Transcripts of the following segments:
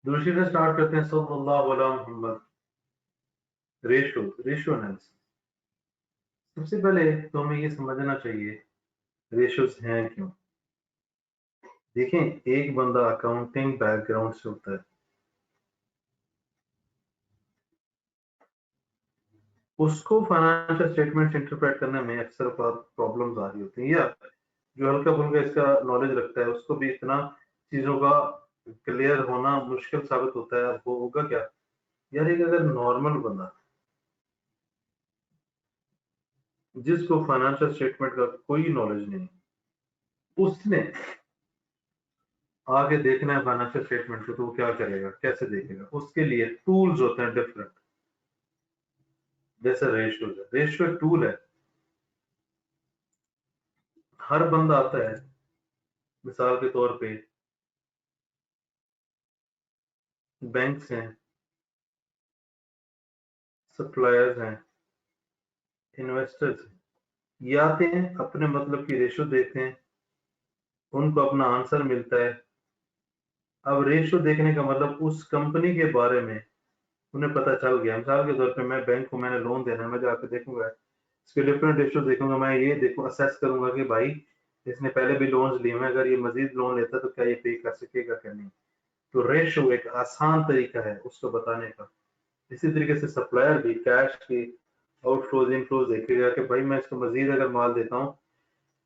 दूसरी से स्टार्ट करते हैं सल्लल्लाहु अलैहि मोहम्मद। Ratio ratio analysis. सबसे पहले तो हमें ये समझना चाहिए रेशोज हैं क्यों। देखें, एक बंदा अकाउंटिंग बैकग्राउंड से होता है, उसको फाइनेंशियल स्टेटमेंट इंटरप्रेट करने में अक्सर प्रॉब्लम्स आ रही होती हैं, या जो हल्का फुल्का इसका नॉलेज रखता है उसको भी इतना चीजों का क्लियर होना मुश्किल साबित होता है। वो होगा क्या यार, एक अगर नॉर्मल बंदा जिसको फाइनेंशियल स्टेटमेंट का कोई नॉलेज नहीं, उसने आगे देखना है फाइनेंशियल स्टेटमेंट को, तो वो क्या करेगा, कैसे देखेगा? उसके लिए टूल्स होते हैं डिफरेंट। जैसे रेशियो एक टूल है। हर बंदा आता है, मिसाल के तौर पे बैंक्स हैं, सप्लायर्स हैं, इन्वेस्टर्स हैं, ये आते हैं अपने मतलब की रेशियो देखते हैं, उनको अपना आंसर मिलता है। अब रेशियो देखने का मतलब उस कंपनी के बारे में उन्हें पता चल गया। मिसाल के तौर पे मैं बैंक को मैंने लोन देना है, मैं जाकर देखूंगा इसके डिफरेंट रेशियो देखूंगा, मैं ये देखूं असेस करूंगा कि भाई इसने पहले भी लोन्स लिए हैं, अगर ये मजीद लोन लेता तो क्या ये पे कर सकेगा क्या नहीं। तो रेशियो एक आसान तरीका है उसको बताने का। इसी तरीके से सप्लायर भी कैश की आउटफ्लोज इनफ्लोज देखेगा कि भाई मैं इसको मजीद अगर माल देता हूँ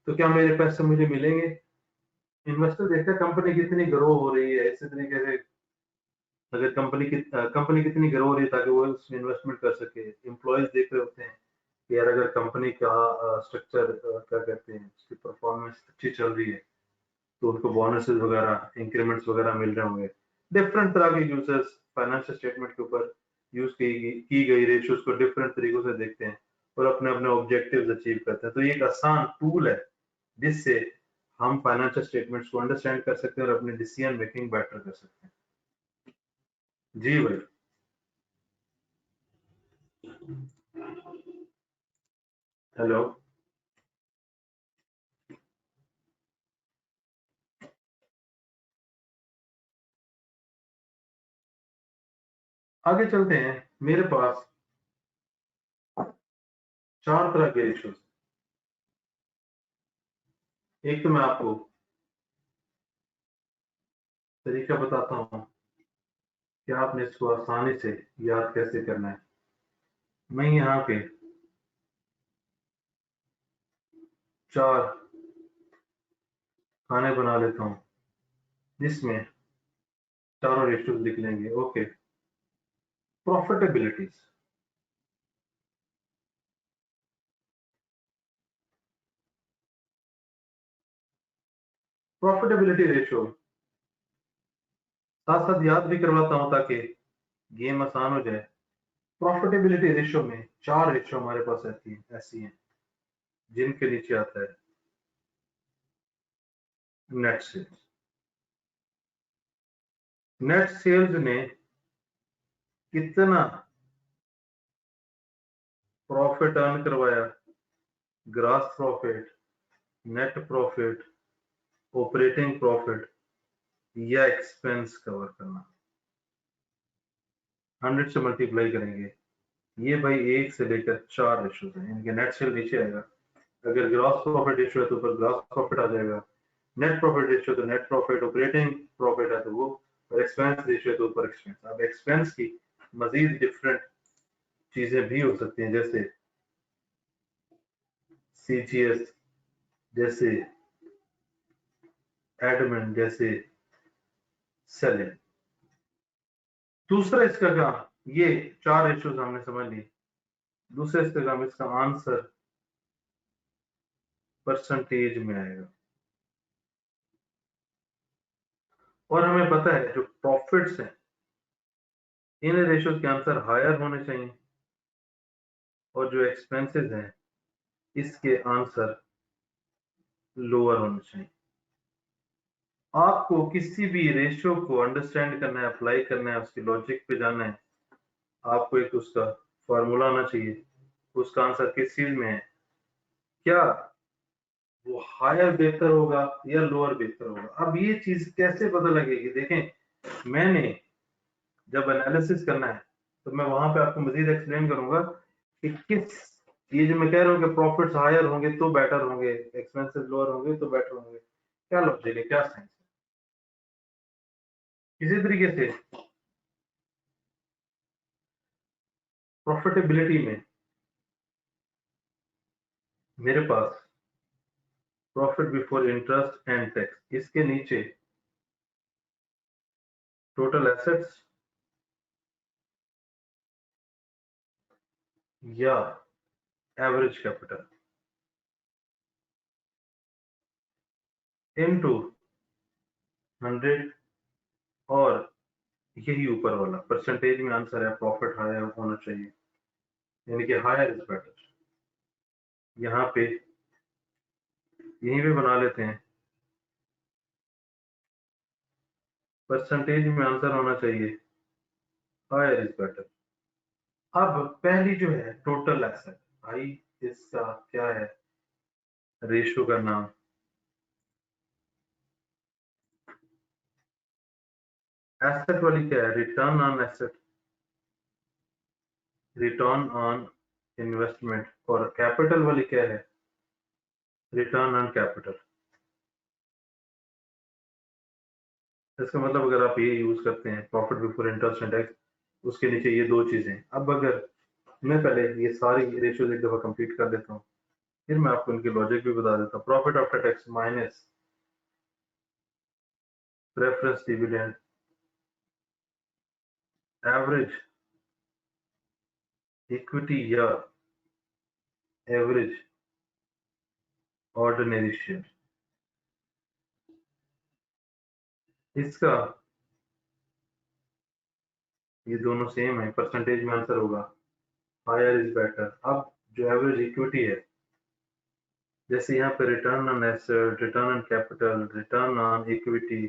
तो क्या मेरे पैसे मुझे मिलेंगे। इन्वेस्टर देखता है कंपनी कितनी ग्रो हो रही है, इसी तरीके से अगर कंपनी कितनी ग्रो हो रही है ताकि वो उसमें इन्वेस्टमेंट कर सके। एम्प्लॉयज देख रहे होते हैं कि यार अगर कंपनी का स्ट्रक्चर क्या कहते हैं, उसकी परफॉर्मेंस अच्छी चल रही है तो उनको बोनसेस वगैरह इंक्रीमेंट्स वगैरह मिल रहे होंगे। डिफरेंट तरह के यूजर्स फाइनेंशियल स्टेटमेंट के ऊपर यूज की गई रेशियोज को डिफरेंट तरीकों से देखते हैं और अपने अपने ऑब्जेक्टिव्स अचीव करते हैं। तो ये एक आसान टूल है जिससे हम फाइनेंशियल स्टेटमेंट्स को अंडरस्टैंड कर सकते हैं और अपनी डिसीजन मेकिंग बेटर कर सकते हैं। जी भाई। हेलो। आगे चलते हैं। मेरे पास 4 तरह के रेशियोज। एक तो मैं आपको तरीका बताता हूँ कि आपने इसको आसानी से याद कैसे करना है। मैं यहाँ पे 4 खाने बना लेता हूँ जिसमें चारों रेशियोज लिख लेंगे। ओके। प्रॉफिटेबिलिटीज। प्रॉफिटेबिलिटी रेशियो साथ साथ याद भी करवाता हूँ ताकि गेम आसान हो जाए। प्रॉफिटेबिलिटी रेशियो में 4 रेशियो हमारे पास ऐसी हैं जिनके नीचे आता है नेट सेल्स। नेट सेल्स ने कितना प्रॉफिट अर्न करवाया, gross profit, net profit, operating profit या एक्सपेंस कवर करना, 100 से मल्टीप्लाई करेंगे। ये भाई 1 से लेकर 4 रेशियोज हैं, इनके नेट सेल नीचे आएगा। अगर ग्रॉस प्रॉफिट रेशियो है तो ऊपर ग्रॉस प्रॉफिट आ जाएगा, नेट प्रॉफिट रेशियो तो नेट प्रॉफिट, ऑपरेटिंग प्रॉफिट है तो वो, और एक्सपेंस रेशियो तो ऊपर एक्सपेंस। अब एक्सपेंस की मजीद डिफरेंट चीजें भी हो सकती हैं, जैसे सीजीएस, जैसे एडमिन, जैसे सेलिंग। दूसरा इसका काम, ये 4 रेशियोज हमने समझ ली। दूसरा इसका काम, इसका आंसर परसेंटेज में आएगा। और हमें पता है जो प्रॉफिट्स हैं इन रेशियोज के आंसर हायर होने चाहिए, और जो एक्सपेंसेस हैं इसके आंसर लोअर होने चाहिए। आपको किसी भी रेशियो को अंडरस्टैंड करना है, अप्लाई करना है, उसके लॉजिक पे जाना है, आपको एक उसका फॉर्मूला आना चाहिए, उसका आंसर किस चीज में है, क्या वो हायर बेहतर होगा या लोअर बेहतर होगा। अब ये चीज कैसे पता लगेगी? देखें, मैंने जब एनालिसिस करना है तो मैं वहां पे आपको मजीद एक्सप्लेन करूंगा कि किस, ये जो मैं कह रहा हूँ कि प्रॉफिट्स हायर होंगे तो बेटर होंगे, एक्सपेंसेस लोअर होंगे तो बेटर होंगे, क्या लॉजिक है, क्या साइंस है। इसी तरीके से प्रॉफिटेबिलिटी में मेरे पास profit before interest and tax, इसके नीचे टोटल एसेट्स या एवरेज कैपिटल इनटू 100, और यही ऊपर वाला परसेंटेज में आंसर है, प्रॉफिट हायर होना चाहिए, यानी कि हायर इज बेटर। यहाँ पे यहीं पे बना लेते हैं, परसेंटेज में आंसर होना चाहिए हायर इज बेटर। अब पहली जो है टोटल एसेट, भाई इसका क्या है, रेशो का नाम एसेट वाली क्या है, return on asset, return on investment, और कैपिटल वाली क्या है, रिटर्न ऑन कैपिटल। इसका मतलब अगर आप ये यूज करते हैं profit before interest and tax, उसके नीचे ये दो चीजें। अब अगर मैं पहले ये सारी रेशियोज एक दफा कंप्लीट कर देता हूँ, फिर मैं आपको इनके लॉजिक भी बता देता हूँ। Profit after tax minus preference dividend, average equity या एवरेज ऑर्डिनरी शेयर, इसका ये दोनों सेम है, परसेंटेज में आंसर होगा हायर इज बेटर। अब जो एवरेज इक्विटी है, जैसे यहाँ पे return on asset, return on capital, return on equity,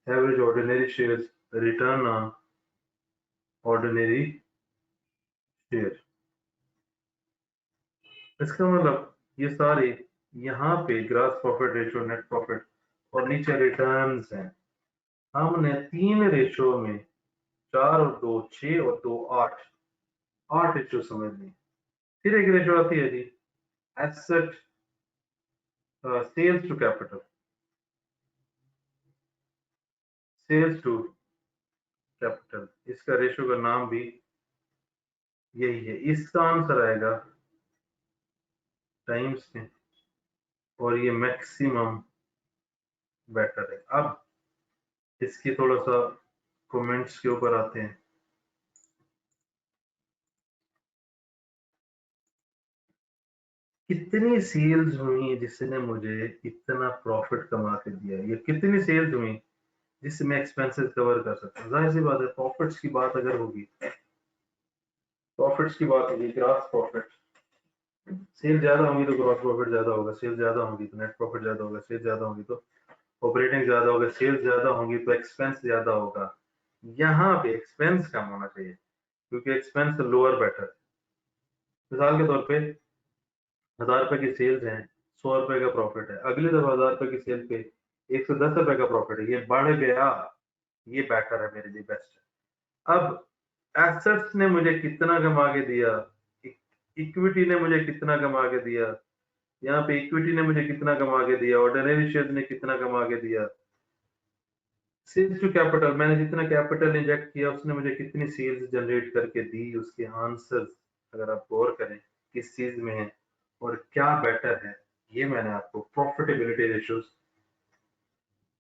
average ordinary shares, return on ordinary share, इसका मतलब ये सारे यहाँ पे gross profit ratio, net profit, और नीचे रिटर्न्स हैं। हमने तीन रेशो में, 4 और 2 6 और 2 8, 8 रेशो समझनी। फिर एक रेशो आती है जी asset sales to capital, sales to capital, इसका रेशो का नाम भी यही है। इसका आंसर आएगा टाइम्स में, और ये मैक्सिमम बेटर है। अब इसके थोड़ा सा कमेंट्स के ऊपर आते हैं। कितनी सेल्स हुई जिसने मुझे इतना प्रॉफिट कमा के दिया, ये कितनी सेल्स हुई जिससे मैं एक्सपेंसेस कवर कर सकता हूँ। जाहिर सी बात है, प्रॉफिट्स की बात अगर होगी, प्रॉफिट्स की बात होगी, ग्रॉस प्रॉफिट, सेल ज्यादा होंगी तो ग्रॉस प्रॉफिट ज्यादा होगा, सेल ज्यादा होंगी तो नेट प्रॉफिट ज्यादा होगा, सेल ज्यादा होंगी तो ऑपरेटिंग ज्यादा होगा, सेल ज्यादा होंगी तो एक्सपेंस ज्यादा होगा। यहाँ पे एक्सपेंस कम होना चाहिए, क्योंकि एक्सपेंस लोअर बेटर। मिसाल के तौर पे 1000 रुपए की सेल्स है, 100 रुपए का प्रॉफिट है, अगली दफा 1000 रुपए की सेल पे 110 रुपए का प्रॉफिट है, ये बढ़ गया, ये बेटर है, मेरे लिए बेस्ट है। अब एसेट्स ने मुझे कितना कमा के दिया, इक्विटी ने मुझे कितना कमा के दिया, यहाँ पे इक्विटी ने मुझे कितना कमा के दिया, ऑर्डिनरी शेयर ने कितना कमा के दिया, सेल्स टू कैपिटल, मैंने जितना कैपिटल इंजेक्ट किया उसने मुझे कितनी सेल्स जनरेट करके दी, उसके आंसर्स अगर आप गौर करें किस चीज में है और क्या बेटर है, ये मैंने आपको प्रॉफिटेबिलिटी रेशियोज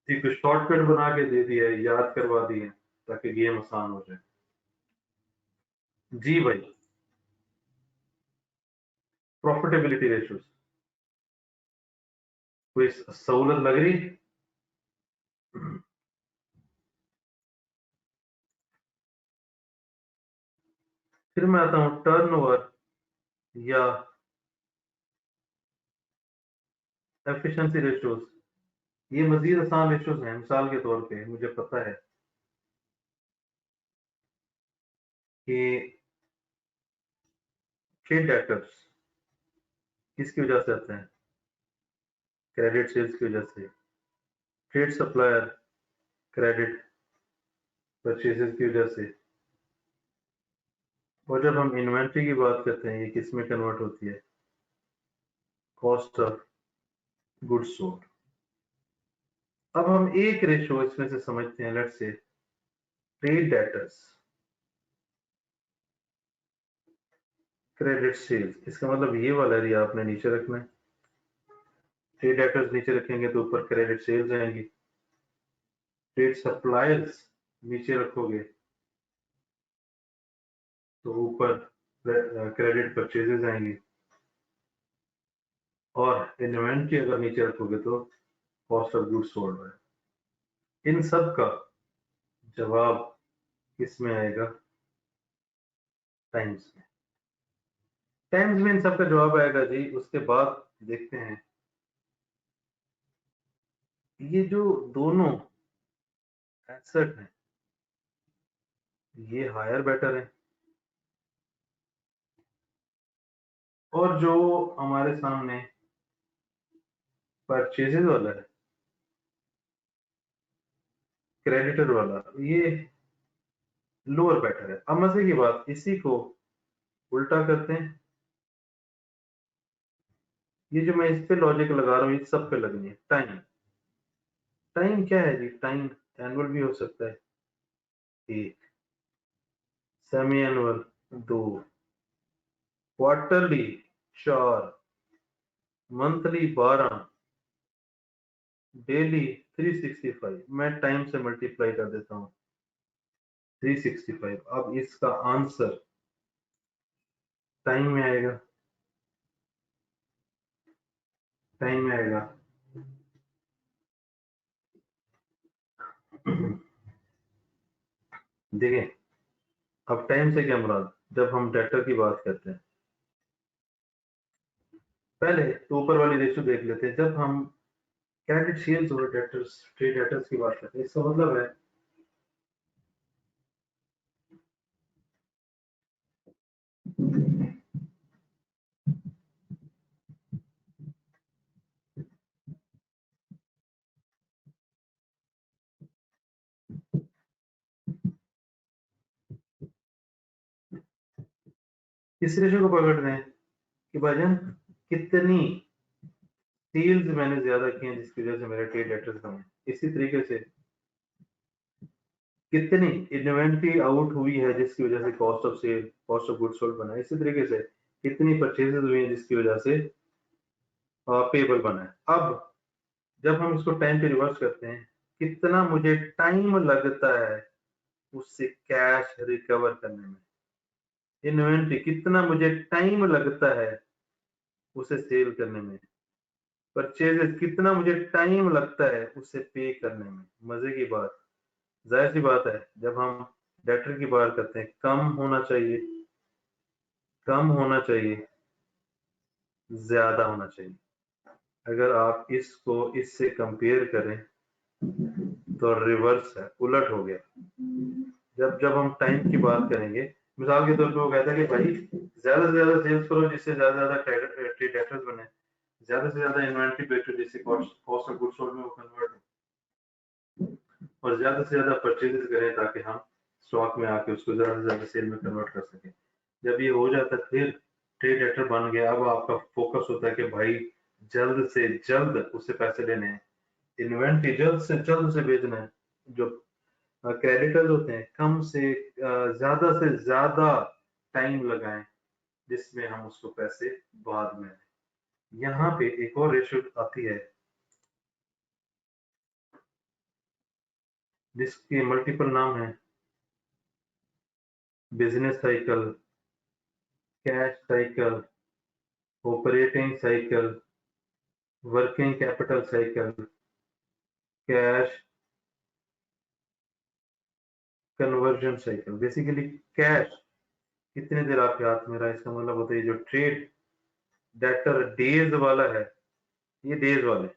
एक शॉर्टकट बना के दे दिया है, याद करवा दी है, ताकि गेम आसान हो जाए। जी भाई, प्रॉफिटेबिलिटी रेशियोज कोई सहूलत लग रही। फिर मैं आता हूँ टर्नओवर या एफिशिएंसी रेशियोज। ये मजीद आसान रेशियोज हैं। मिसाल के तौर पे मुझे पता है कि ट्रेड डेटर्स किसकी वजह से आते हैं, क्रेडिट सेल्स की वजह से, ट्रेड सप्लायर क्रेडिट परचेजेस की वजह से। और जब हम इन्वेंट्री की बात करते हैं, ये किस में कन्वर्ट होती है? Cost of goods sold. अब हम एक रेशो इसमें से समझते हैं, let's say trade debtors, credit sales. इसका मतलब ये वाला एरिया आपने नीचे रखना है। ट्रेड डेटर्स नीचे रखेंगे तो ऊपर क्रेडिट सेल्स आएंगी। ट्रेड सप्लायर्स नीचे रखोगे तो ऊपर क्रेडिट परचेजेस आएंगी। और इन्वेंट्री अगर नीचे रखोगे तो कॉस्ट ऑफ गुड्स सोल्ड है। इन सब का जवाब किसमें आएगा? टाइम्स में। टाइम्स में इन सब का जवाब आएगा जी। उसके बाद देखते हैं ये जो दोनों एसेट हैं ये हायर बेटर है, और जो हमारे सामने परचेजेज वाला है, क्रेडिटर वाला, ये लोअर बेटर है। अब मजे की बात, इसी को उल्टा करते हैं। ये जो मैं इस पे लॉजिक लगा रहा हूँ ये सब पे लगनी है। टाइम, टाइम क्या है जी? टाइम एनुअल भी हो सकता है, एक, सेमी एनुअल, दो, क्वार्टरली, चार, मंथली, 12, डेली 365। मैं टाइम से मल्टीप्लाई कर देता हूँ 365। अब इसका आंसर टाइम में आएगा, टाइम में आएगा। देखें, अब टाइम से क्या मुराद? जब हम डेटर की बात करते हैं, पहले तो ऊपर वाली रेशियो देख लेते हैं। जब हम क्रेडिट सेल्स और डेटर्स, ट्रेड डेटर्स की बात करते हैं, इसका मतलब है इस रेशियो को पकड़ रहे हैं कि भाईजान कितनी सेल्स मैंने ज्यादा की हैं जिसकी वजह से मेरे ट्रेड डेटर्स कम है। इसी तरीके से कितनी इन्वेंट्री आउट हुई है जिसकी वजह से cost of sale, cost of goods sold बना है। इसी तरीके से कितनी परचेजेस हुई हैं जिसकी वजह से पेबल बना है। अब जब हम इसको टाइम पे रिवर्स करते हैं, कितना मुझे टाइम लगता है उससे कैश रिकवर करने में। इन्वेंट्री, कितना मुझे टाइम लगता है उसे सेल करने में। परचेजेस, कितना मुझे टाइम लगता है उसे पे करने में। मजे की बात, जाहिर सी बात है, जब हम डेटर की बात करते हैं कम होना चाहिए, कम होना चाहिए, ज्यादा होना चाहिए। अगर आप इसको इससे कंपेयर करें तो रिवर्स है, उलट हो गया। जब जब हम टाइम की बात करेंगे, मिसाल के तौर पे वो कहता है कि भाई ज्यादा से ज्यादा सेल्स करो जिससे ज्यादा ज्यादा ट्रेड डेटर्स बने, ज्यादा से ज्यादा इन्वेंट्री बेचो जिससे कॉस्ट ऑफ गुड्स सोल्ड में वो कन्वर्ट हो, और ज्यादा से ज्यादा परचेजेस करें ताकि हम स्टॉक में आके उसको ज्यादा से ज्यादा सेल में कन्वर्ट कर सकें। जब ये हो जाता है फिर ट्रेड डेटर बन गया। अब आपका फोकस होता है कि भाई जल्द से जल्द उससे पैसे लेने हैं, इन्वेंट्री जल्द से बेचना है। जो क्रेडिटर्स होते हैं कम से ज्यादा टाइम लगाएं जिसमें हम उसको पैसे बाद में। यहाँ पे एक और रेशियो आती है जिसके मल्टीपल नाम है, business cycle, cash cycle, operating cycle, working capital cycle, cash conversion cycle. Basically cash कितने देर आपके हाथ में रहा, इसका मतलब होता है जो ट्रेड डेटर डेज वाला है, ये डेज वाले,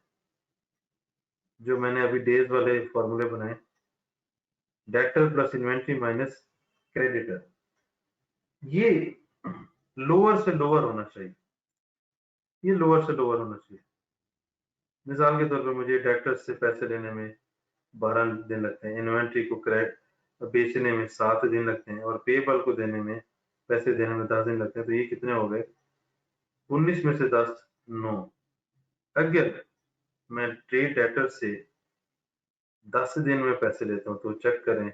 जो मैंने अभी डेज वाले फॉर्मूले बनाए, debtor plus inventory minus creditor, ये लोअर से लोअर होना चाहिए, ये लोअर से लोअर होना चाहिए। मिसाल के तौर पर मुझे डेटर्स से पैसे लेने में 12 दिन लगते हैं, इन्वेंट्री को बेचने में 7 दिन लगते हैं और पेबल को देने में, पैसे देने में 10 दिन लगते हैं, तो ये कितने हो गए? 19 में से 10 9। अगर मैं ट्रेड डेटर से 10 दिन में पैसे लेता हूँ तो चेक करें,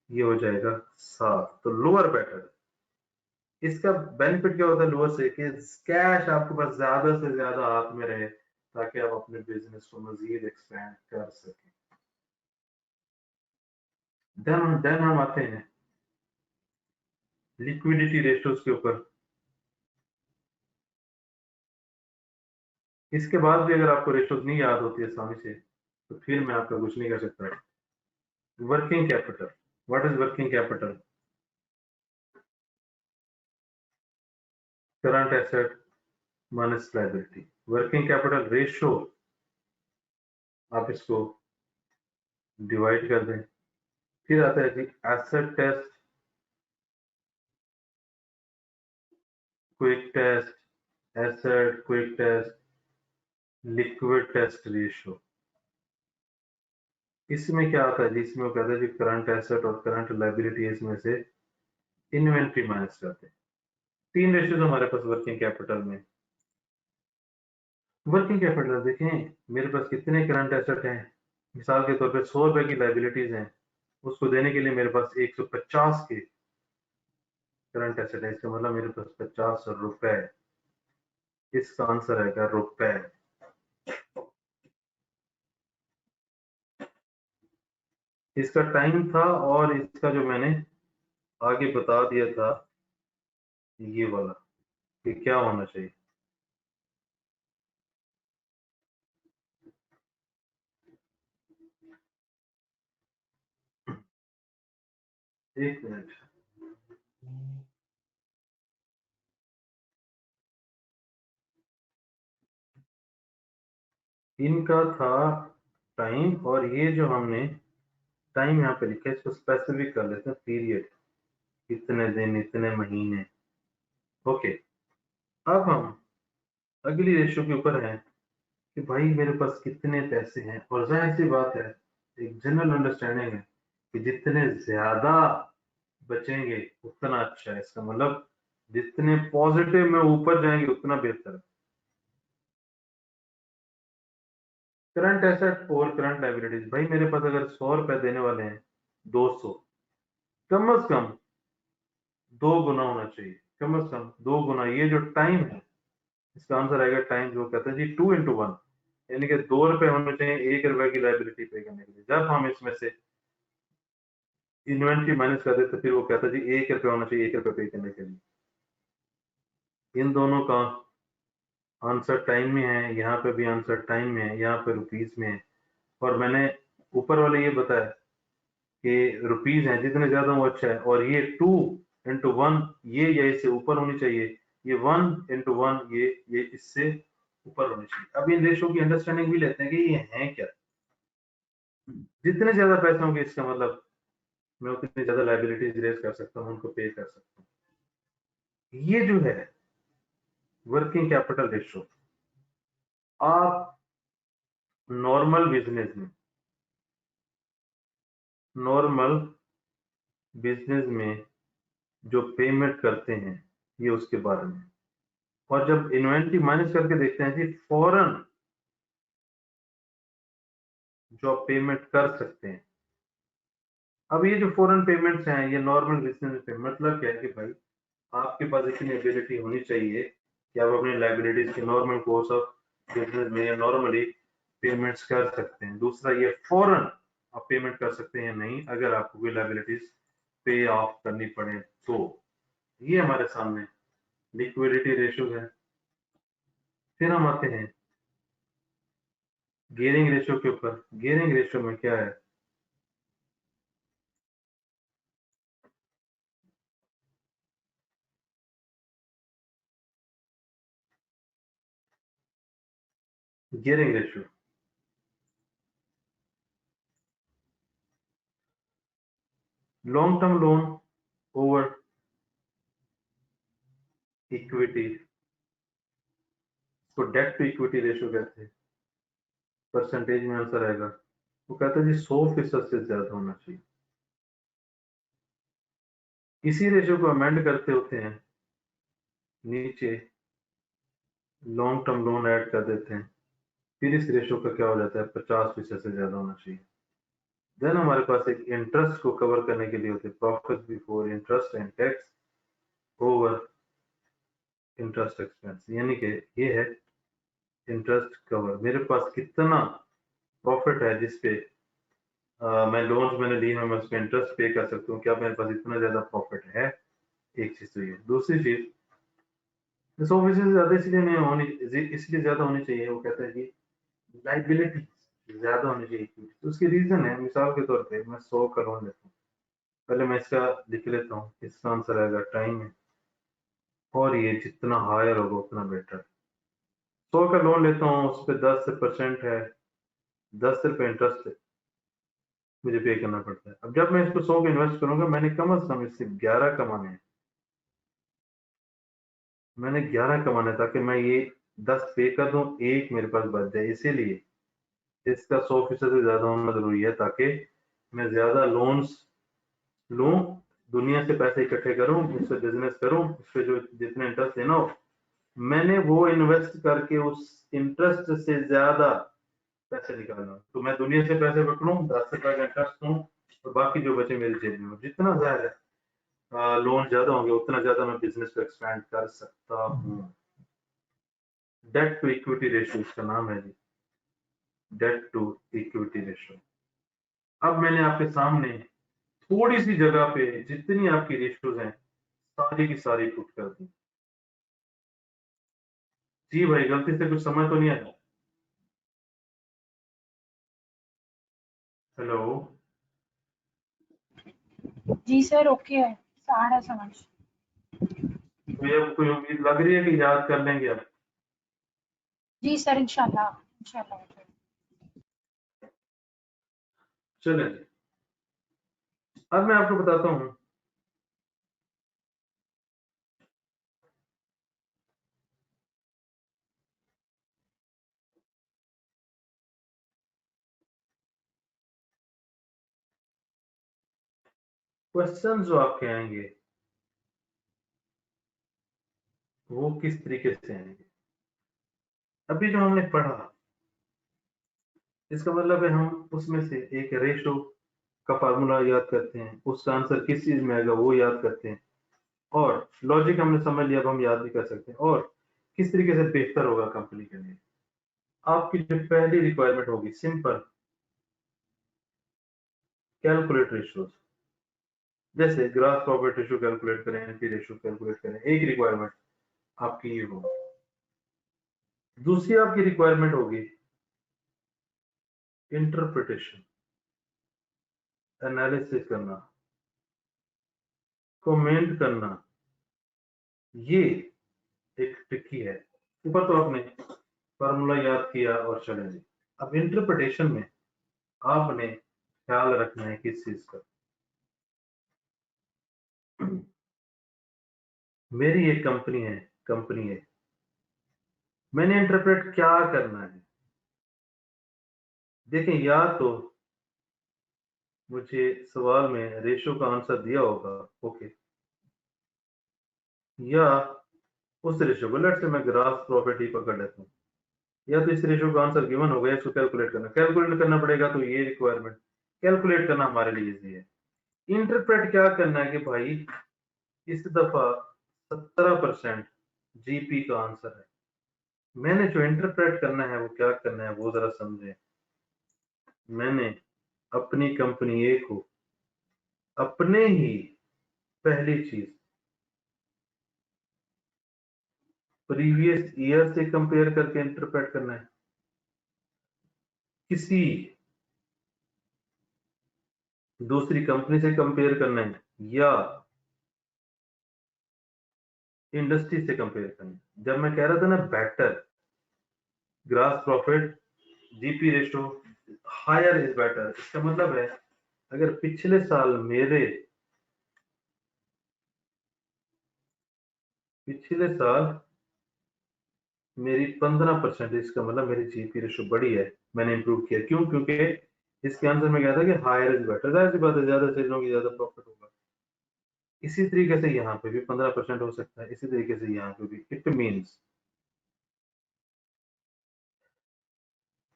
ये हो जाएगा 7, तो लोअर बेटर। इसका बेनिफिट क्या होता है लोअर से कि कैश आपके पास ज्यादा से ज्यादा हाथ में रहे ताकि आप अपने बिजनेस को मजीद एक्सपेंड कर सकें। देन हम आते हैं लिक्विडिटी रेशियोज के ऊपर। इसके बाद भी अगर आपको रेशियोज नहीं याद होती आसानी से तो फिर मैं आपका कुछ नहीं कर सकता। Working capital, what is working capital? Current asset minus liability. Working capital ratio आप इसको डिवाइड कर दें। फिर आता है जी asset test, quick test, asset quick test, liquid test ratio. इसमें क्या आता है जी? इसमें वो कहते हैं जी करंट एसेट और करंट लायबिलिटी इसमें से इन्वेंट्री माइनस करते हैं। 3 रेशियोज हमारे पास वर्किंग कैपिटल में। वर्किंग कैपिटल देखें, मेरे पास कितने करंट एसेट हैं? मिसाल के तौर पे 100 रुपए की लायबिलिटीज हैं, उसको देने के लिए मेरे पास 150 के करंट एसेट है, इसका मतलब मेरे पास 50 रुपए। इसका आंसर आएगा रुपए। इसका टाइम था और इसका जो मैंने आगे बता दिया था ये वाला कि क्या होना चाहिए। एक मिनट, इनका था टाइम और ये जो हमने टाइम यहाँ पे लिखा है इसको स्पेसिफिक कर लेते हैं, पीरियड, इतने दिन, इतने महीने। ओके, अब हम अगली रेशियो के ऊपर हैं कि भाई मेरे पास कितने पैसे हैं, और जाहिर सी बात है एक जनरल अंडरस्टैंडिंग है कि जितने ज्यादा बचेंगे उतना अच्छा है। इसका मतलब जितने पॉजिटिव में ऊपर जाएंगे उतना बेहतर है। करंट एसेट और करंट लायबिलिटीज, भाई मेरे पास अगर 100 रुपए देने वाले हैं, 200, कम से कम 2 गुना होना चाहिए, कम से कम 2 गुना। ये जो टाइम है इसका आंसर आएगा टाइम, जो कहते हैं जी 2 into 1, यानी कि 2 रुपए होने चाहिए 1 रुपए की लायबिलिटी पे करने के लिए। जब हम इसमें से इन्वेंट्री माइनस कर देते फिर वो कहता है जी 1 रुपए होना चाहिए 1 रुपए पे करने के लिए। इन दोनों का आंसर टाइम में है, यहाँ पे भी आंसर टाइम में है, यहाँ पे रुपीज में है। और मैंने ऊपर वाले ये बताया कि रुपीज है, जितने ज्यादा वो अच्छा है। और ये 2 into 1 ये या इससे ऊपर होनी चाहिए, ये 1 into 1 ये इससे ऊपर होनी चाहिए। अब इन रेशो की अंडरस्टैंडिंग भी लेते हैं कि ये है क्या। जितने ज्यादा पैसे होंगे इसका मतलब मैं उतनी ज्यादा लाइबिलिटीज रेज कर सकता हूँ, उनको पे कर सकता हूँ। ये जो है वर्किंग कैपिटल रेशो, आप नॉर्मल बिजनेस में, नॉर्मल बिजनेस में जो पेमेंट करते हैं ये उसके बारे में। और जब इन्वेंट्री माइनस करके देखते हैं जी फौरन जो आप पेमेंट कर सकते हैं। अब ये जो फॉरेन पेमेंट्स हैं ये नॉर्मल बिजनेस पे, मतलब क्या है कि भाई आपके पास इतनी एबिलिटी होनी चाहिए कि आप अपने लाइबिलिटीज के नॉर्मल कोर्स ऑफ बिजनेस में या नॉर्मली पेमेंट्स कर सकते हैं। दूसरा ये फॉरन आप पेमेंट कर सकते हैं नहीं अगर आपको कोई लाइबिलिटीज पे ऑफ करनी पड़े तो। ये हमारे सामने लिक्विडिटी रेशियो है। फिर हम आते हैं गियरिंग रेशियो के ऊपर। गियरिंग रेशियो में क्या है? Gearing ratio long term loan over equity, तो डेट टू इक्विटी रेशियो कहते हैं। परसेंटेज में आंसर आएगा, वो कहता है जी 100% से ज्यादा होना चाहिए। इसी रेशियो को अमेंड करते होते हैं, नीचे लॉन्ग टर्म लोन ऐड कर देते हैं, फिर इस रेशियो का क्या हो जाता है, 50% से ज्यादा होना चाहिए। देन हमारे पास एक इंटरेस्ट को कवर करने के लिए होते हैं profit before interest and tax over interest expense, यानी कि ये है इंटरेस्ट कवर। मेरे पास कितना प्रॉफिट है जिसपे मैं लोन्स मैंने लिए हैं, मैं उसका इंटरेस्ट पे कर सकता हूँ, क्या मेरे पास इतना ज्यादा प्रॉफिट है। एक चीज तो ये, दूसरी चीज 100% से ज्यादा इसलिए नहीं होनी, इसलिए ज्यादा होनी चाहिए, वो कहता है कि लाइबिलिटी ज्यादा होनी चाहिए। तो उसकी रीजन है, मिसाल के तौर पे मैं 100 का लोन लेता हूँ, पहले मैं इसका लिख लेता हूँ, इसका आंसर आएगा टाइम है, और ये जितना हायर होगा उतना बेटर। 100 का लोन लेता हूँ, उस पर 10% है, 10 रुपये इंटरेस्ट मुझे पे करना पड़ता है। अब जब मैं इसको 100 का इन्वेस्ट करूंगा, मैंने कम से कम इससे 11 कमाने हैं, मैंने 11 कमाने हैं, ताकि मैं ये 10 पे कर दूं, एक मेरे पास बच जाए। इसीलिए इसका 100% से ज्यादा होना जरूरी है, ताकि मैं ज्यादा लोन्स लूं, दुनिया से पैसे इकट्ठे करूं, उससे बिजनेस करूं, उससे जो जितने इंटरेस्ट देना हो, मैंने वो इन्वेस्ट करके उस इंटरेस्ट से ज्यादा पैसे निकालना। तो मैं दुनिया से पैसे पकड़ूं, 10 रुपए का इंटरेस्ट दूं, और बाकी जो बचे मेरी जेब में हो। जितना ज्यादा लोन ज्यादा होंगे, उतना ज्यादा मैं बिजनेस को एक्सपैंड कर सकता हूँ। डेट टू इक्विटी रेशियो इसका नाम है जी, डेट टू इक्विटी रेशियो। अब मैंने आपके सामने थोड़ी सी जगह पे जितनी आपकी रेशियोज हैं, सारी की सारी पुट कर दी। जी भाई, गलती से कुछ समझ तो नहीं आया? हेलो, जी सर, ओके है, आ रहा समझ। कोई अब कोई उम्मीद लग रही है कि याद कर लेंगे आप? जी सर, इंशाल्लाह इंशाल्लाह। चलें जी, अब मैं आपको बताता हूँ क्वेश्चन जो आपके आएंगे वो किस तरीके से आएंगे। अभी जो हमने पढ़ा, इसका मतलब है हम उसमें से एक रेशो का फार्मूला याद करते हैं, उसका आंसर किस चीज में आएगा वो याद करते हैं, और लॉजिक हमने समझ लिया, अब हम याद भी कर सकते हैं, और किस तरीके से बेहतर होगा कंपनी के लिए। आपकी जो पहली रिक्वायरमेंट होगी, सिंपल कैलकुलेट रेशियोज, जैसे ग्रास प्रॉफिट रेशियो कैलकुलेट करें, एनपी रेशियो कैलकुलेट करें, एक रिक्वायरमेंट आपकी ये होगी। दूसरी आपकी रिक्वायरमेंट होगी इंटरप्रिटेशन, एनालिसिस करना, कमेंट करना। ये एक ट्रिकी है, ऊपर तो आपने फार्मूला याद किया और चले गए। अब इंटरप्रिटेशन में आपने ख्याल रखना है किस चीज का। मेरी एक कंपनी है, मैंने इंटरप्रेट क्या करना है। देखें, या तो मुझे सवाल में रेशो का आंसर दिया होगा, ओके, या उस रेशो को, लेट से मैं ग्रास प्रॉपर्टी पकड़ लेता हूँ, या तो इस रेशो का आंसर गिवन हो गया, इसको कैलकुलेट करना पड़ेगा, तो ये रिक्वायरमेंट कैलकुलेट करना हमारे लिए इजी है। इंटरप्रेट क्या करना है कि भाई इस दफा 17% जीपी का आंसर है। मैंने जो इंटरप्रेट करना है वो क्या करना है वो जरा समझे। मैंने अपनी कंपनी ए को अपने ही पहली चीज प्रीवियस ईयर से कंपेयर करके इंटरप्रेट करना है, किसी दूसरी कंपनी से कंपेयर करना है, या इंडस्ट्री से कंपेयर करना है। जब मैं कह रहा था ना better, gross profit GP ratio higher is better, इसका मतलब है अगर पिछले साल मेरी 15%, इसका मतलब मेरी जीपी रेशो बड़ी है, मैंने इंप्रूव किया। क्यों? क्योंकि इसके आंसर में क्या था कि हायर इज बेटर, जाहिर सी बात है, ज्यादा सेल होगी ज्यादा प्रॉफिट होगा। इसी तरीके से यहाँ पे भी 15% हो सकता है, इसी तरीके से यहाँ पे भी। इट मीन्स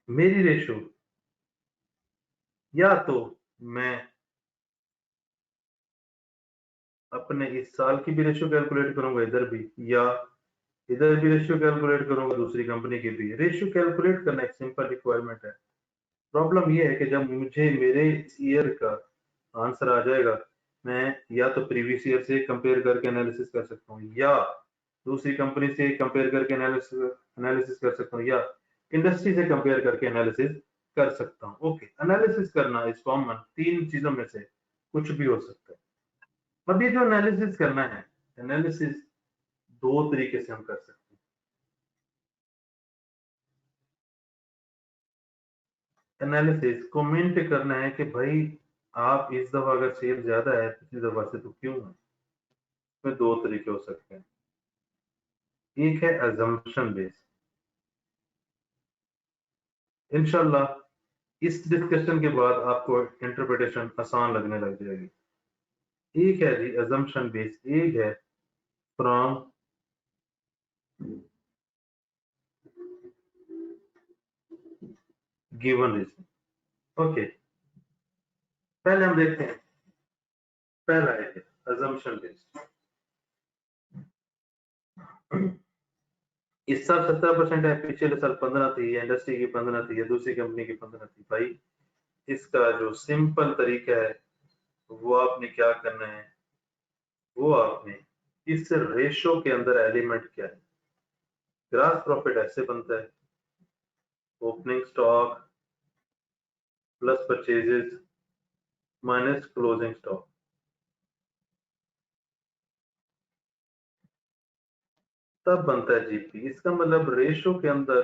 मेरी रेशो या तो मैं अपने इस साल की भी रेशियो कैलकुलेट करूंगा इधर भी, या इधर भी रेशियो कैलकुलेट करूंगा दूसरी कंपनी की भी। रेशियो कैलकुलेट करना एक सिंपल रिक्वायरमेंट है। प्रॉब्लम ये है कि जब मुझे मेरे ईयर का आंसर आ जाएगा, मैं या तो प्रीवियस ईयर से कंपेयर करके एनालिसिस कर सकता हूँ, या दूसरी कंपनी से कंपेयर करके एनालिसिस कर सकता हूँ, या इंडस्ट्री से कंपेयर करके एनालिसिस कर सकता हूँ। ओके, एनालिसिस करना इज कॉमन, तीन चीजों में से कुछ भी हो सकता है। अब ये जो एनालिसिस करना है, एनालिसिस दो तरीके से हम कर सकते हैं। एनालिसिस कमेंट करना है कि भाई आप इस दफा अगर सेल ज्यादा है पिछली दफा से तो क्यों है। इसमें दो तरीके हो सकते हैं। एक है अजम्पशन बेस। इंशाल्लाह इस डिस्कशन के बाद आपको इंटरप्रिटेशन आसान लगने लग जाएगी। एक है जी अजम्पशन बेस, एक है फ्रॉम गिवन रीजन। ओके, पहले हम देखते हैं। पहला है अजम्पशन बेस। इस साल 17% है, पिछले साल 15 थी, इंडस्ट्री की 15 थी, या दूसरी कंपनी की 15 थी। भाई इसका जो सिंपल तरीका है वो आपने क्या करना है, वो आपने इस रेशो के अंदर एलिमेंट क्या है। ग्रास प्रॉफिट ऐसे बनता है, opening stock plus purchases minus closing stock. तब बनता है जीपी। इसका मतलब रेशो के अंदर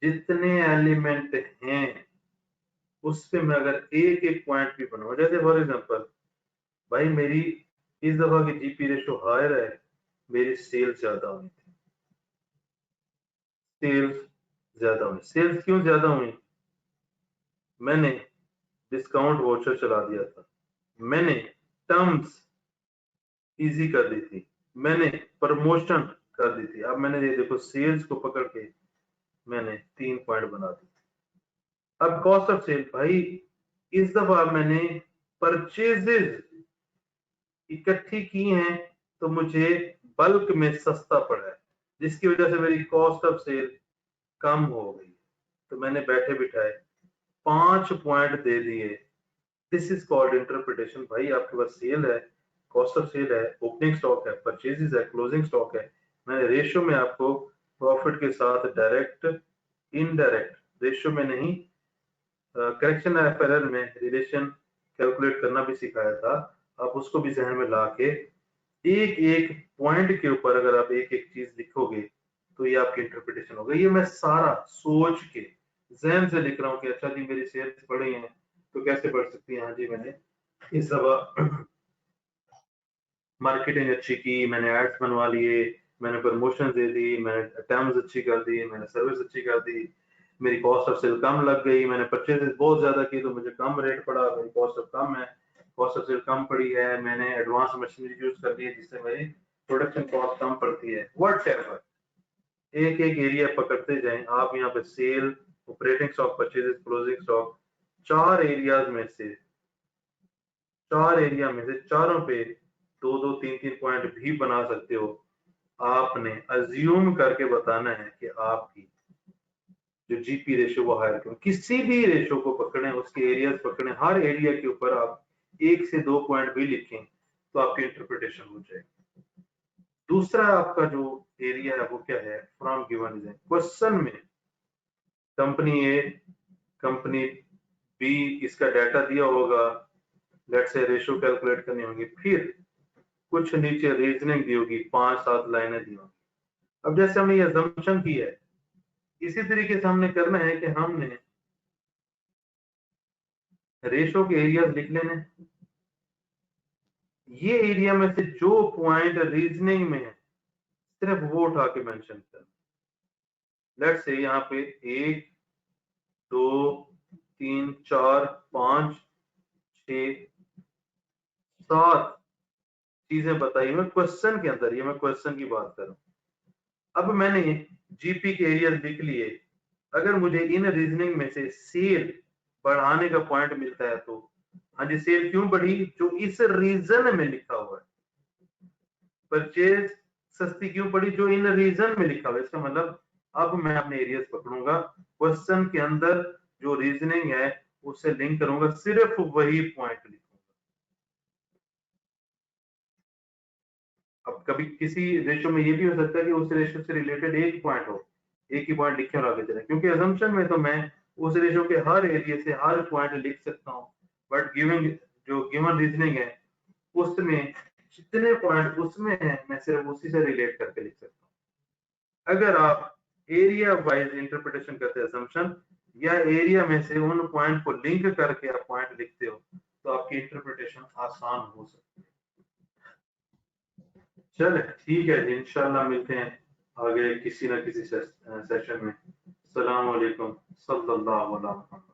जितने एलिमेंट हैं उस पे मैं अगर एक एक पॉइंट भी बनाऊं, जैसे फॉर एग्जांपल भाई मेरी इस दफा की जीपी रेशो हायर है, मेरी सेल्स ज्यादा हुई थी। सेल्स ज्यादा हुई, सेल्स क्यों ज्यादा हुई? मैंने डिस्काउंट वोचर चला दिया था, मैंने टर्म्स इजी कर दी थी, मैंने प्रमोशन कर दी थी। अब मैंने ये देखो सेल्स को पकड़ के मैंने 3 पॉइंट बना दी। अब कॉस्ट ऑफ सेल, भाई इस दफा मैंने परचेजेस इकट्ठी की हैं तो मुझे बल्क में सस्ता पड़ा है, जिसकी वजह से मेरी कॉस्ट ऑफ सेल कम हो गई। तो मैंने बैठे बिठाए 5 पॉइंट दे दिए। This is called interpretation. भाई आपके पास सेल है, कॉस्ट ऑफ सेल है, ओपनिंग स्टॉक है, परचेजेस है, क्लोजिंग स्टॉक है। मैंने रेशियो में आपको प्रॉफिट के साथ डायरेक्ट इनडायरेक्ट रेशियो में नहीं, करेक्शन ऑफ एरर में रिलेशन कैलकुलेट करना भी सिखाया था। आप उसको भी जहन में ला के एक एक पॉइंट के ऊपर अगर आप एक एक चीज लिखोगे तो ये आपकी इंटरप्रिटेशन होगा। ये मैं सारा सोच के जहन से लिख रहा हूँ कि अच्छा जी मेरी सेल्स बढ़ी हैं तो कैसे बढ़ सकती है। हाँ जी, मैंने इस दफा मार्केटिंग अच्छी की, मैंने एड्स बनवा लिए, मैंने प्रमोशन दे दी, मैंने टर्म्स अच्छी कर दी, मैंने सर्विस अच्छी कर दी, मेरी कॉस्ट ऑफ सेल कम लग गई, मैंने परचेजेस बहुत ज्यादा की तो मुझे कम रेट पड़ा, मेरी कॉस्ट ऑफ कम है, कॉस्ट ऑफ सेल कम पड़ी है, मैंने एडवांस मशीनरी यूज कर दी है जिससे मेरी प्रोडक्शन कॉस्ट कम पड़ती है। व्हाटएवर, एक एक एरिया पकड़ते जाएं आप। यहाँ पे sale, operating stock, purchases, closing stock, चार एरियाज में से, चार एरिया में से चारों पे दो दो तीन तीन पॉइंट भी बना सकते हो। आपने अज्यूम करके बताना है कि आपकी जो जीपी रेशो वो हायर क्यों। किसी भी रेशो को पकड़े, उसके एरियाज पकड़े, हर एरिया के ऊपर आप 1 से 2 पॉइंट भी लिखें तो आपकी इंटरप्रिटेशन हो जाएगी। दूसरा आपका जो एरिया है वो क्या है, फ्रॉम गिवन रीजन। क्वेश्चन में कंपनी ए, कंपनी बी, इसका डाटा दिया होगा, लेट्स से रेशो कैलकुलेट करनी होगी, फिर कुछ नीचे रीजनिंग दी होगी, 5-7 लाइनें दी होगी। अब जैसे हमने ये assumption की है, इसी तरीके से हमने करना है कि हमने रेशो के एरियाज लिख लेने, ये एरिया में से जो पॉइंट रीजनिंग में है सिर्फ वो उठा के मेंशन करना। लेट्स से यहाँ पे 1 2 3 4 5 6 7 चीजें बताई मैं क्वेश्चन के अंदर, ये मैं क्वेश्चन की बात कर रहा हूं। अब मैंने जीपी के एरिया लिख लिए, अगर मुझे इन रीजनिंग में से सेल बढ़ाने का पॉइंट मिलता है तो हाँ जी, सेल क्यों बढ़ी, जो इस रीजन में लिखा हुआ है। परचेज सस्ती क्यों पड़ी, जो इन रीजन में लिखा हुआ है। इसका मतलब अब मैं अपने एरियाज पकड़ूंगा, क्वेश्चन के अंदर जो रीजनिंग है उससे लिंक करूंगा, सिर्फ वही पॉइंट लिखूंगा। अब कभी किसी रेशो में ये भी हो सकता है कि उस रेशो से रिलेटेड एक पॉइंट हो, एक ही पॉइंट लिखे और आगे चले, क्योंकि अजम्पशन में तो मैं उस रेशो के हर एरिया से हर पॉइंट लिख सकता हूँ, बट गिवन जो गिवन रीजनिंग है उसमें जितने पॉइंट उसमें है मैं सिर्फ उसी से रिलेट करके लिख सकता हूँ। अगर आप एरिया वाइज इंटरप्रिटेशन करते हैं असम्पशन, या एरिया में से उन पॉइंट को लिंक करके आप पॉइंट लिखते हो, तो आपकी इंटरप्रिटेशन आसान हो सकती है। चले ठीक है जी, इंशाल्लाह मिलते हैं आगे किसी ना किसी सेशन में। अस्सलाम वालेकुम सल्लल्लाहु अलैहि वसल्लम।